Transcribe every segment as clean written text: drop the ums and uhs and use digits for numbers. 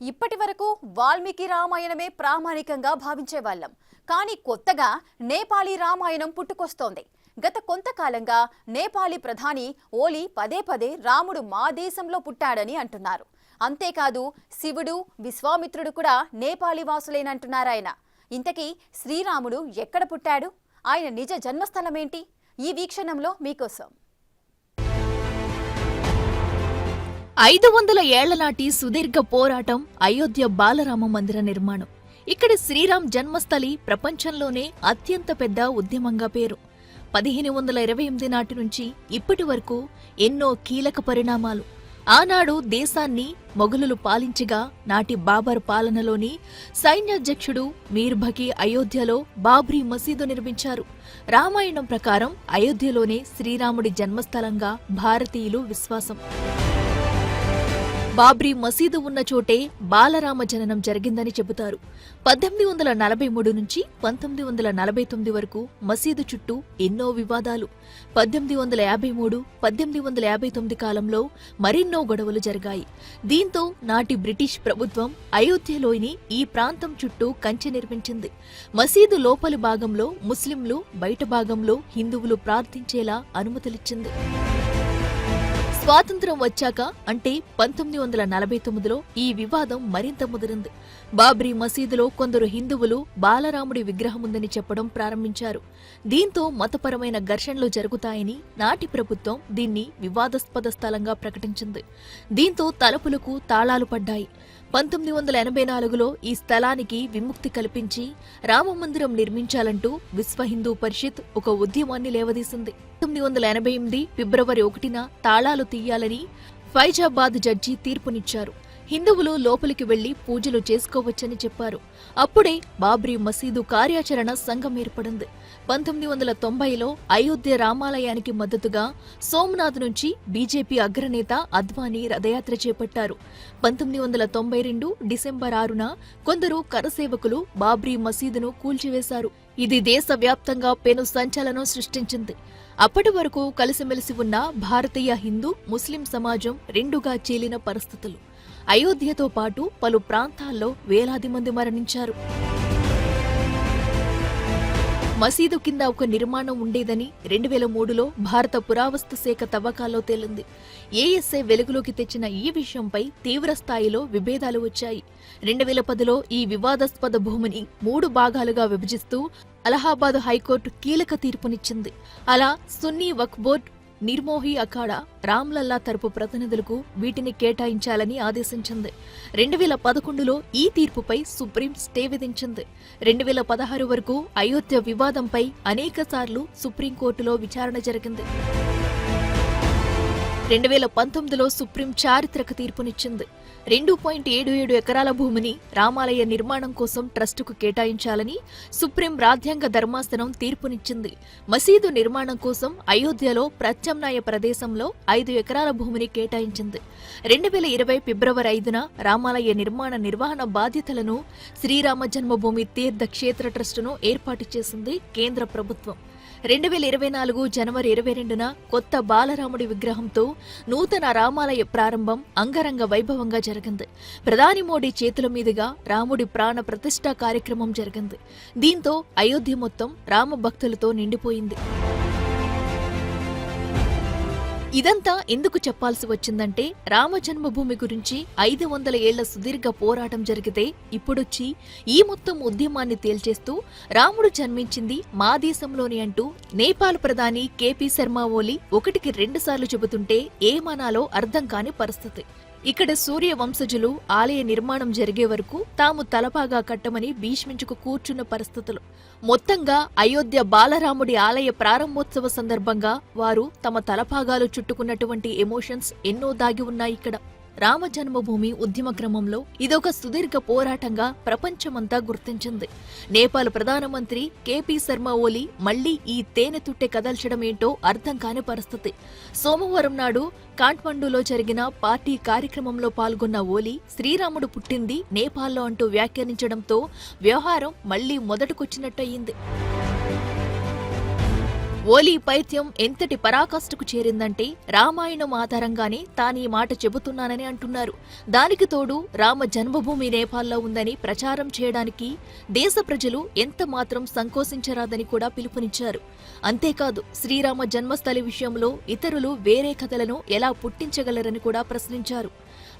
ఇప్పటి వరకు వాల్మీకి రామాయణమే ప్రామాణికంగా భావించేవాళ్ళం. కానీ కొత్తగా నేపాలీ రామాయణం పుట్టుకొస్తోంది. గత కొంతకాలంగా నేపాలీ ప్రధాని ఓలీ పదే పదే రాముడు మా దేశంలో పుట్టాడని అంటున్నారు. అంతేకాదు శివుడు, విశ్వామిత్రుడు కూడా నేపాలీ వాసులేనంటున్నారాయన. ఇంతకీ శ్రీరాముడు ఎక్కడ పుట్టాడు? ఆయన నిజ జన్మస్థలమేంటి? ఈ వీక్షణంలో మీకోసం. 500 ఏళ్ల నాటి సుదీర్ఘ పోరాటం అయోధ్య బాలరామ మందిర నిర్మాణం. ఇక్కడి శ్రీరామ్ జన్మస్థలి ప్రపంచంలోనే అత్యంత పెద్ద ఉద్యమంగా పేరు. 1528 నాటి నుంచి ఇప్పటి వరకు ఎన్నో కీలక పరిణామాలు. ఆనాడు దేశాన్ని మొఘలులు పాలించగా నాటి బాబర్ పాలనలోని సైన్యాధ్యక్షుడు మీర్ బకీ అయోధ్యలో బాబ్రీ మసీదు నిర్మించారు. రామాయణం ప్రకారం అయోధ్యలోనే శ్రీరాముడి జన్మస్థలంగా భారతీయులు విశ్వాసం. బాబ్రీ మసీదు ఉన్న చోటే బాలరామ జననం జరిగిందని చెబుతారు. 1843 నుంచి 1949 వరకు మసీదు చుట్టూ ఎన్నో వివాదాలు. 1853, 1859 కాలంలో మరెన్నో గొడవలు జరిగాయి. దీంతో నాటి బ్రిటిష్ ప్రభుత్వం అయోధ్యలోని ఈ ప్రాంతం చుట్టూ కంచె నిర్మించింది. మసీదు లోపలి భాగంలో ముస్లింలు, బయట భాగంలో హిందువులు ప్రార్థించేలా అనుమతులిచ్చింది. స్వాతంత్ర్యం వచ్చాక అంటే 1949లో ఈ వివాదం మరింత ముదిరింది. బాబ్రీ మసీదులో కొందరు హిందువులు బాలరాముడి విగ్రహముందని చెప్పడం ప్రారంభించారు. దీంతో మతపరమైన ఘర్షణలు జరుగుతాయని నాటి ప్రభుత్వం దీన్ని వివాదాస్పద స్థలంగా ప్రకటించింది. దీంతో తలుపులకు తాళాలు పడ్డాయి. 1984లో ఈ స్థలానికి విముక్తి కల్పించి రామమందిరం నిర్మించాలంటూ విశ్వ హిందూ పరిషత్ ఒక ఉద్యమాన్ని లేవదీసింది. 1988 ఫిబ్రవరి 1న తాళాలు తీయాలని ఫైజాబాద్ జడ్జి తీర్పునిచ్చారు. హిందువులు లోపలికి వెళ్లి పూజలు చేసుకోవచ్చని చెప్పారు. అప్పుడే బాబ్రీ మసీదు కార్యాచరణ సంఘం ఏర్పడింది. 1990లో అయోధ్య రామాలయానికి మద్దతుగా సోమనాథ్ నుంచి బీజేపీ అగ్రనేత అద్వానీ రథయాత్ర చేపట్టారు. 1992 డిసెంబర్ 6న కొందరు కరసేవకులు బాబ్రీ మసీదును కూల్చివేశారు. ఇది దేశవ్యాప్తంగా పెను సంచలనం సృష్టించింది. అప్పటి వరకు కలిసిమెలిసి ఉన్న భారతీయ హిందూ, ముస్లిం సమాజం రెండుగా చీలిన పరిస్థితులు. అయోధ్యతో పాటు పలు ప్రాంతాల్లో వేలాది మంది మరణించారు. మసీదు కింద ఒక నిర్మాణం ఉండేదని 2003లో భారత పురావస్తు శాఖ తవ్వకాల్లో తేలింది. ఏఎస్ఐ వెలుగులోకి తెచ్చిన ఈ విషయంపై తీవ్రస్థాయిలో విభేదాలు వచ్చాయి. 2010లో ఈ వివాదాస్పద భూమిని 3 భాగాలుగా విభజిస్తూ అలహాబాద్ హైకోర్టు కీలక తీర్పునిచ్చింది. అలా సున్నీ వక్ఫ్ బోర్డు, నిర్మోహి అఖాడా, రామ్లల్లా తరపు ప్రతినిధులకు వీటిని కేటాయించాలని ఆదేశించింది. 2011లో ఈ తీర్పుపై సుప్రీం స్టే విధించింది. 2016 వరకు అయోధ్య వివాదంపై అనేకసార్లు సుప్రీంకోర్టులో విచారణ జరిగింది. 2019లో సుప్రీం చారిత్రక తీర్పునిచ్చింది. 2.77 ఎకరాల భూమిని రామాలయ నిర్మాణం కోసం ట్రస్టుకు కేటాయించాలని సుప్రీం రాజ్యాంగ ధర్మాసనం తీర్పునిచ్చింది. మసీదు నిర్మాణం కోసం అయోధ్యలో ప్రత్యామ్నాయ ప్రదేశంలో 5 ఎకరాల భూమిని కేటాయించింది. 2020 ఫిబ్రవరి 5న రామాలయ నిర్మాణ నిర్వహణ బాధ్యతలను శ్రీరామ జన్మభూమి తీర్థ క్షేత్ర ట్రస్టును ఏర్పాటు చేసింది కేంద్ర ప్రభుత్వం. 2024 జనవరి 22న కొత్త బాలరాముడి విగ్రహంతో నూతన రామాలయ ప్రారంభం అంగరంగ వైభవంగా జరిగింది. ప్రధాని మోడీ చేతుల మీదుగా రాముడి ప్రాణ ప్రతిష్ఠా కార్యక్రమం జరిగింది. దీంతో అయోధ్య మొత్తం రామ భక్తులతో నిండిపోయింది. ఇదంతా ఎందుకు చెప్పాల్సి వచ్చిందంటే, రామ జన్మభూమి గురించి 500 ఏళ్ల సుదీర్ఘ పోరాటం జరిగితే ఇప్పుడొచ్చి ఈ మొత్తం ఉద్యమాన్ని తేల్చేస్తూ రాముడు జన్మించింది మా దేశంలోనే అంటూ నేపాల్ ప్రధాని కేపీ శర్మ ఓలీ 1కి 2 సార్లు చెబుతుంటే ఏమనాలో అర్థం కాని పరిస్థితి. ఇక్కడ సూర్య వంశజులు ఆలయ నిర్మాణం జరిగే వరకు తాము తలపాగా కట్టమని భీష్మించుకు కూర్చున్న పరిస్థితులు. మొత్తంగా అయోధ్య బాలరాముడి ఆలయ ప్రారంభోత్సవ సందర్భంగా వారు తమ తలపాగాలు చుట్టుకున్నటువంటి ఎమోషన్స్ ఎన్నో దాగి ఉన్నాయి ఇక్కడ. రామ జన్మభూమి ఉద్యమ క్రమంలో ఇదొక సుదీర్ఘ పోరాటంగా ప్రపంచమంతా గుర్తించింది. నేపాల్ ప్రధానమంత్రి కేపీ శర్మ ఓలీ మళ్లీ ఈ తేనె తుట్టె కదల్చడమేంటో అర్థం కాని పరిస్థితి. సోమవారం నాడు కాఠ్మండూలో జరిగిన పార్టీ కార్యక్రమంలో పాల్గొన్న ఓలీ శ్రీరాముడు పుట్టింది నేపాల్లో అంటూ వ్యాఖ్యానించడంతో వ్యవహారం మళ్లీ మొదటకొచ్చినట్టయింది. ఓలీ పైత్యం ఎంతటి పరాకాష్ఠకు చేరిందంటే రామాయణం ఆధారంగానే తానీ మాట చెబుతున్నానని అంటున్నారు. దానికి తోడు రామ జన్మభూమి నేపాల్లో ఉందని ప్రచారం చేయడానికి దేశ ప్రజలు ఎంత మాత్రం సంకోచించరాదని కూడా పిలుపునిచ్చారు. అంతేకాదు శ్రీరామ జన్మస్థలి విషయంలో ఇతరులు వేరే కథలను ఎలా పుట్టించగలరని కూడా ప్రశ్నించారు.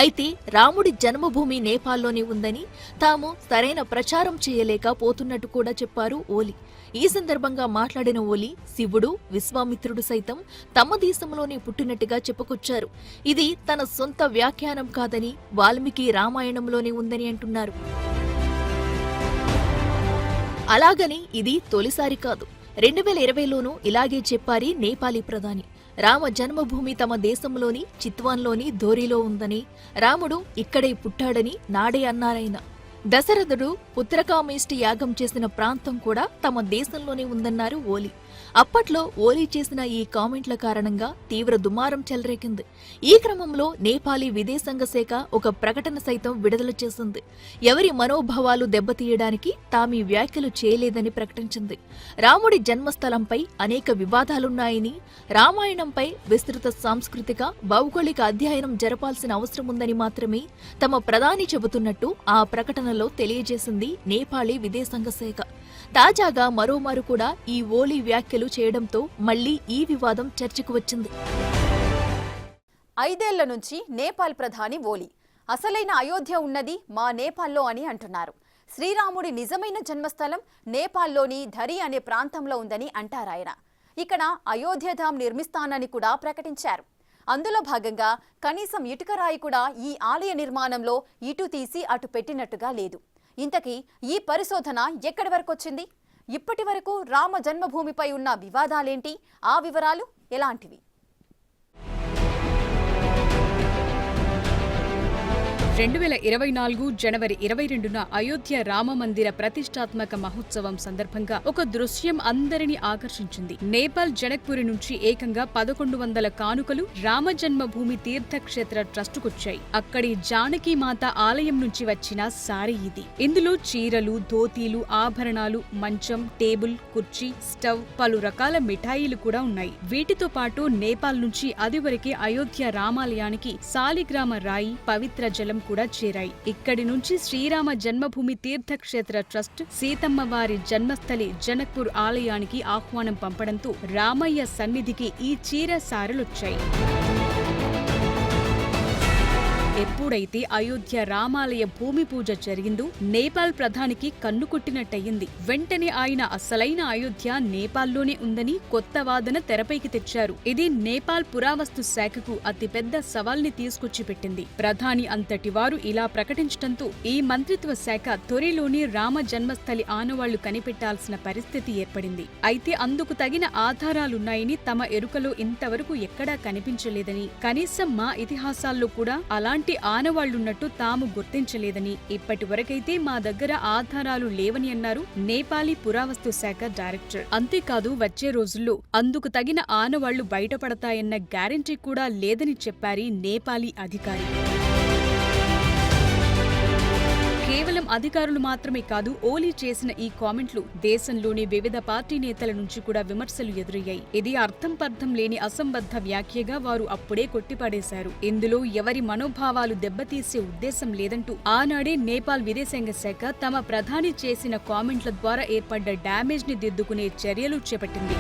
అయితే రాముడి జన్మభూమి నేపాల్లోనే ఉందని తాము సరైన ప్రచారం చేయలేక పోతున్నట్టు కూడా చెప్పారు ఓలీ. ఈ సందర్భంగా మాట్లాడిన ఓలీ శివుడు, విశ్వామిత్రుడు సైతం తమ దేశంలోనే పుట్టినట్టుగా చెప్పుకొచ్చారు. ఇది తన సొంత వ్యాఖ్యానం కాదని, వాల్మీకి రామాయణంలోనే ఉందని అంటున్నారు. అలాగని ఇది తొలిసారి కాదు. 2020లోనూ ఇలాగే చెప్పారి నేపాలీ ప్రధాని. రామ జన్మభూమి తమ దేశంలోని చిత్వాన్లోని ధోరీలో ఉందని, రాముడు ఇక్కడే పుట్టాడని నాడే అన్నారాయన. దశరథుడు పుత్రకామేష్టి యాగం చేసిన ప్రాంతం కూడా తమ దేశంలోనే ఉందన్నారు ఓలీ. అప్పట్లో ఓలీ చేసిన ఈ కామెంట్ల కారణంగా తీవ్ర దుమారం చెలరేగింది. ఈ క్రమంలో నేపాలీ విదేశాంగ శాఖ ఒక ప్రకటన సైతం విడుదల చేసింది. ఎవరి మనోభావాలు దెబ్బతీయడానికి తామీ వ్యాఖ్యలు చేయలేదని ప్రకటించింది. రాముడి జన్మస్థలంపై అనేక వివాదాలున్నాయని, రామాయణంపై విస్తృత సాంస్కృతిక, భౌగోళిక అధ్యయనం జరపాల్సిన అవసరముందని మాత్రమే తమ ప్రధాని చెబుతున్నట్టు ఆ ప్రకటనలో తెలియజేసింది నేపాలీ విదేశాంగ శాఖ. తాజాగా మరోమారు కూడా ఈ ఓలీ వ్యాఖ్యలు చేయడంతో మళ్లీ ఈ వివాదం చర్చకు వచ్చింది. 5 ఏళ్ల నుంచి నేపాల్ ప్రధాని ఓలీ అసలైన అయోధ్య ఉన్నది మా నేపాల్లో అని అంటున్నారు. శ్రీరాముడి నిజమైన జన్మస్థలం నేపాల్లోని ధరి అనే ప్రాంతంలో ఉందని అంటారాయన. ఇక్కడ అయోధ్యధామ్ నిర్మిస్తానని కూడా ప్రకటించారు. అందులో భాగంగా కనీసం ఇటుకరాయి కూడా ఈ ఆలయ నిర్మాణంలో ఇటు తీసి అటు పెట్టినట్టుగా లేదు. ఇంతకీ ఈ పరిశోధన ఎక్కడి వరకు వచ్చింది? ఇప్పటి వరకు రామ జన్మభూమిపై ఉన్న వివాదాలేంటి? ఆ వివరాలు ఎలాంటివి? 2024 జనవరి 22న అయోధ్య రామమందిర ప్రతిష్టాత్మక మహోత్సవం సందర్భంగా ఒక దృశ్యం అందరినీ ఆకర్షించింది. నేపాల్ జనక్పురి నుంచి ఏకంగా 1100 కానుకలు రామజన్మభూమి తీర్థక్షేత్ర ట్రస్టుకొచ్చాయి. అక్కడి జానకీమాత ఆలయం నుంచి వచ్చిన సారీ ఇది. ఇందులో చీరలు, ధోతీలు, ఆభరణాలు, మంచం, టేబుల్, కుర్చీ, స్టవ్, పలు రకాల మిఠాయిలు కూడా ఉన్నాయి. వీటితో పాటు నేపాల్ నుంచి అదివరకే అయోధ్య రామాలయానికి సాలిగ్రామ రాయి, పవిత్ర జలం కూడా చేరాయి. ఇక్కడి నుంచి శ్రీరామ జన్మభూమి తీర్థక్షేత్ర ట్రస్ట్ సీతమ్మ వారి జన్మస్థలి జనక్పూర్ ఆలయానికి ఆహ్వానం పంపడంతో రామయ్య సన్నిధికి ఈ చీర సారెలొచ్చాయి. ఎప్పుడైతే అయోధ్య రామాలయ భూమి పూజ జరిగిందో నేపాల్ ప్రధానికి కన్నుకొట్టినట్టయింది. వెంటనే ఆయన అసలైన అయోధ్య నేపాల్లోనే ఉందని కొత్త వాదన తెరపైకి తెచ్చారు. ఇది నేపాల్ పురావస్తు శాఖకు అతిపెద్ద సవాల్ని తీసుకొచ్చి పెట్టింది. ప్రధాని అంతటి వారు ఇలా ప్రకటించడంతో ఈ మంత్రిత్వ శాఖ త్వరలోనే రామ జన్మస్థలి ఆనవాళ్లు కనిపెట్టాల్సిన పరిస్థితి ఏర్పడింది. అయితే అందుకు తగిన ఆధారాలున్నాయని తమ ఎరుకలో ఇంతవరకు ఎక్కడా కనిపించలేదని, కనీసం మా ఇతిహాసాల్లో కూడా అలాంటి ఆనవాళ్లున్నట్టు తాము గుర్తించలేదని, ఇప్పటి వరకైతే మా దగ్గర ఆధారాలు లేవని అన్నారు నేపాలీ పురావస్తు శాఖ డైరెక్టర్. అంతేకాదు వచ్చే రోజుల్లో అందుకు తగిన ఆనవాళ్లు బయటపడతాయన్న గ్యారంటీ కూడా లేదని చెప్పారు నేపాలీ అధికారి. కేవలం అధికారులు మాత్రమే కాదు, ఓలీ చేసిన ఈ కామెంట్లు దేశంలోని వివిధ పార్టీ నేతల నుంచి కూడా విమర్శలు ఎదురయ్యాయి. ఇది అర్థం పర్థం లేని అసంబద్ధ వ్యాఖ్యగా వారు అప్పుడే కొట్టిపడేశారు. ఇందులో ఎవరి మనోభావాలు దెబ్బతీసే ఉద్దేశం లేదంటూ ఆనాడే నేపాల్ విదేశాంగ శాఖ తమ ప్రధాని చేసిన కామెంట్ల ద్వారా ఏర్పడ్డ డ్యామేజ్ ని దిద్దుకునే చర్యలు చేపట్టింది.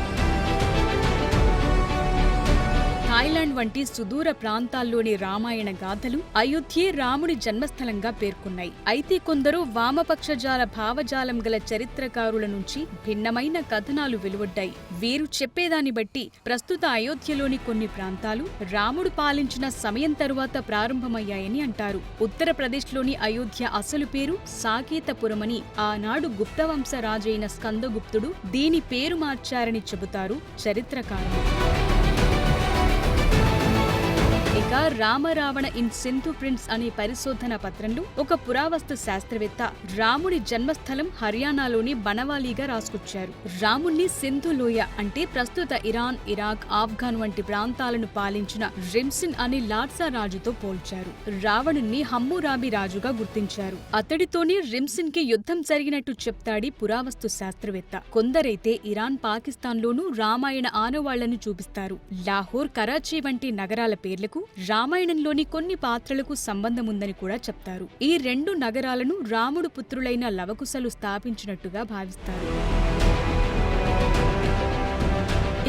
థాయిలాండ్ వంటి సుదూర ప్రాంతాల్లోని రామాయణ గాథలు అయోధ్యే రాముడి జన్మస్థలంగా పేర్కొన్నాయి. అయితే కొందరు వామపక్షజాల భావజాలం గల చరిత్రకారుల నుంచి భిన్నమైన కథనాలు వెలువడ్డాయి. వీరు చెప్పేదాన్ని బట్టి ప్రస్తుత అయోధ్యలోని కొన్ని ప్రాంతాలు రాముడు పాలించిన సమయం తరువాత ప్రారంభమయ్యాయని అంటారు. ఉత్తరప్రదేశ్లోని అయోధ్య అసలు పేరు సాకేతపురమని ఆనాడు గుప్తవంశ రాజైన స్కందగుప్తుడు దీని పేరు మార్చారని చెబుతారు చరిత్రకారులు. ఇక ఇక రామరావణ ఇన్ సింధు ప్రింట్స్ అనే పరిశోధన పత్రంలో ఒక పురావస్తు శాస్త్రవేత్త రాముడి జన్మస్థలం హర్యానాలోని బనవాలీగా రాసుకొచ్చారు. రాముణ్ణి సింధు లోయ అంటే ప్రస్తుత ఇరాన్, ఇరాక్, ఆఫ్ఘాన్ వంటి ప్రాంతాలను పాలించిన రిమ్సిన్ అనే లాట్సా రాజుతో పోల్చారు. రావణుణ్ణి హమ్మురాబి రాజుగా గుర్తించారు. అతడితోనే రిమ్సిన్ కి యుద్ధం జరిగినట్టు చెప్తాడి పురావస్తు శాస్త్రవేత్త. కొందరైతే ఇరాన్, పాకిస్తాన్లోనూ రామాయణ ఆనవాళ్లను చూపిస్తారు. లాహోర్, కరాచీ వంటి నగరాల పేర్లకు రామాయణంలోని కొన్ని పాత్రలకు సంబంధముందని కూడా చెప్తారు. ఈ రెండు నగరాలను రాముడు పుత్రులైన లవకుశలు స్థాపించినట్టుగా భావిస్తారు.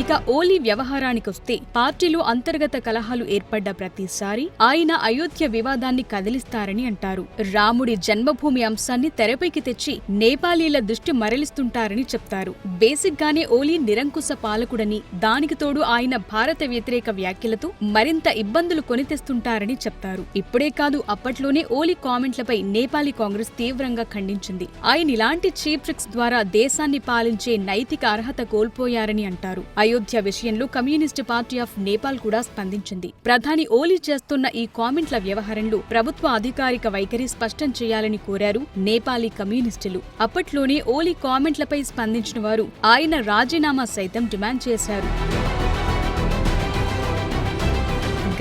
ఇక ఓలీ వ్యవహారానికొస్తే పార్టీలో అంతర్గత కలహాలు ఏర్పడ్డ ప్రతిసారి ఆయన అయోధ్య వివాదాన్ని కదిలిస్తారని అంటారు. రాముడి జన్మభూమి అంశాన్ని తెరపైకి తెచ్చి నేపాలీల దృష్టి మరలిస్తుంటారని చెప్తారు. బేసిక్ గానే ఓలీ నిరంకుశ పాలకుడని, దానికి తోడు ఆయన భారత వ్యతిరేక వ్యాఖ్యలతో మరింత ఇబ్బందులు కొని తెస్తుంటారని చెప్తారు. ఇప్పుడే కాదు, అప్పట్లోనే ఓలీ కామెంట్లపై నేపాలీ కాంగ్రెస్ తీవ్రంగా ఖండించింది. ఆయన ఇలాంటి చీప్ ట్రిక్స్ ద్వారా దేశాన్ని పాలించే నైతిక అర్హత కోల్పోయారని అంటారు. అయోధ్య విషయంలో కమ్యూనిస్టు పార్టీ ఆఫ్ నేపాల్ కూడా స్పందించింది. ప్రధాని ఓలీ చేస్తున్న ఈ కామెంట్ల వ్యవహారంలో ప్రభుత్వ అధికారిక వైఖరి స్పష్టం చేయాలని కోరారు నేపాలీ కమ్యూనిస్టులు. అప్పట్లోనే ఓలీ కామెంట్లపై స్పందించిన వారు ఆయన రాజీనామా సైతం డిమాండ్ చేశారు.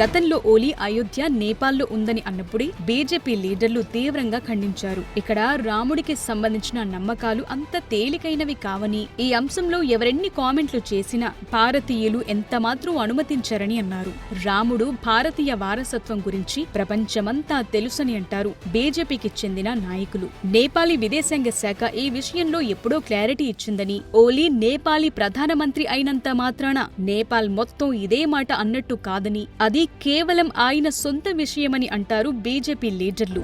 గతంలో ఓలీ అయోధ్య నేపాల్లో ఉందని అన్నప్పుడే బీజేపీ లీడర్లు తీవ్రంగా ఖండించారు. ఇక్కడ రాముడికి సంబంధించిన నమ్మకాలు అంత తేలికైనవి కావని, ఈ అంశంలో ఎవరెన్ని కామెంట్లు చేసినా భారతీయులు ఎంతమాత్రం అనుమతించరని అన్నారు. రాముడు భారతీయ వారసత్వం గురించి ప్రపంచమంతా తెలుసని అంటారు బీజేపీకి చెందిన నాయకులు. నేపాలీ విదేశాంగ శాఖ ఈ విషయంలో ఎప్పుడో క్లారిటీ ఇచ్చిందని, ఓలీ నేపాలీ ప్రధానమంత్రి అయినంత మాత్రాన నేపాల్ మొత్తం ఇదే మాట అన్నట్టు కాదని, అది కేవలం ఆయన సొంత విషయమని అంటారు బీజేపీ లీడర్లు.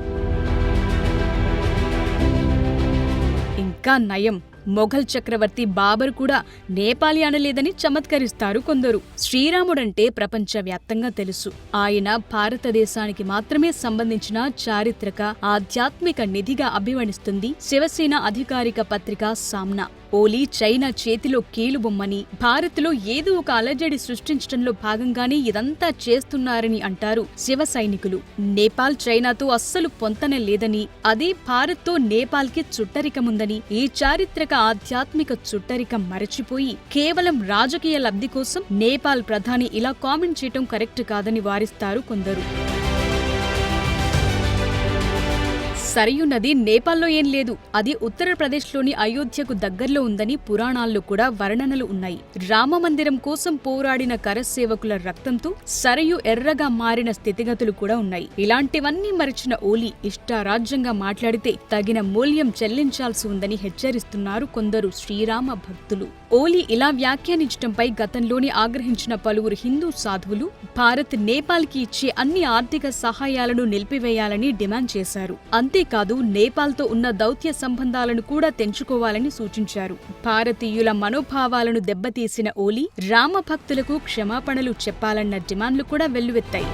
ఇంకా నయం, మొఘల్ చక్రవర్తి బాబర్ కూడా నేపాలీ అనలేదని చమత్కరిస్తారు కొందరు. శ్రీరాముడంటే ప్రపంచవ్యాప్తంగా తెలుసు. ఆయన భారతదేశానికి మాత్రమే సంబంధించిన చారిత్రక, ఆధ్యాత్మిక నిధిగా అభివర్ణిస్తుంది శివసేన అధికారిక పత్రిక సామ్నా. ఓలీ చైనా చేతిలో కీలుబొమ్మని, భారత్లో ఏదో ఒక అలజడి సృష్టించడంలో భాగంగానే ఇదంతా చేస్తున్నారని అంటారు శివ సైనికులు. నేపాల్ చైనాతో అస్సలు పొంతన లేదని, అదే భారత్తో నేపాల్కి చుట్టరికముందని, ఈ చారిత్రక ఆధ్యాత్మిక చుట్టరికం మరచిపోయి కేవలం రాజకీయ లబ్ధి కోసం నేపాల్ ప్రధాని ఇలా కామెంట్ చేయటం కరెక్ట్ కాదని వారిస్తారు కొందరు. సరయూ నది నేపాల్లో ఏం లేదు, అది ఉత్తరప్రదేశ్లోని అయోధ్యకు దగ్గరలో ఉందని పురాణాల్లో కూడా వర్ణనలు ఉన్నాయి. రామమందిరం కోసం పోరాడిన కరసేవకుల రక్తంతో సరయూ ఎర్రగా మారిన స్థితిగతులు కూడా ఉన్నాయి. ఇలాంటివన్నీ మరిచిన ఓలీ ఇష్టారాజ్యంగా మాట్లాడితే తగిన మూల్యం చెల్లించాల్సి ఉందని హెచ్చరిస్తున్నారు కొందరు శ్రీరామ భక్తులు. ఓలీ ఇలా వ్యాఖ్యానించడంపై గతంలోనే ఆగ్రహించిన పలువురు హిందూ సాధువులు భారత్ నేపాల్కి ఇచ్చే అన్ని ఆర్థిక సహాయాలను నిలిపివేయాలని డిమాండ్ చేశారు. అంతేకాదు, నేపాల్తో ఉన్న దౌత్య సంబంధాలను కూడా తెంచుకోవాలని సూచించారు. భారతీయుల మనోభావాలను దెబ్బతీసిన ఓలీ రామభక్తులకు క్షమాపణలు చెప్పాలన్న డిమాండ్లు కూడా వెల్లువెత్తాయి.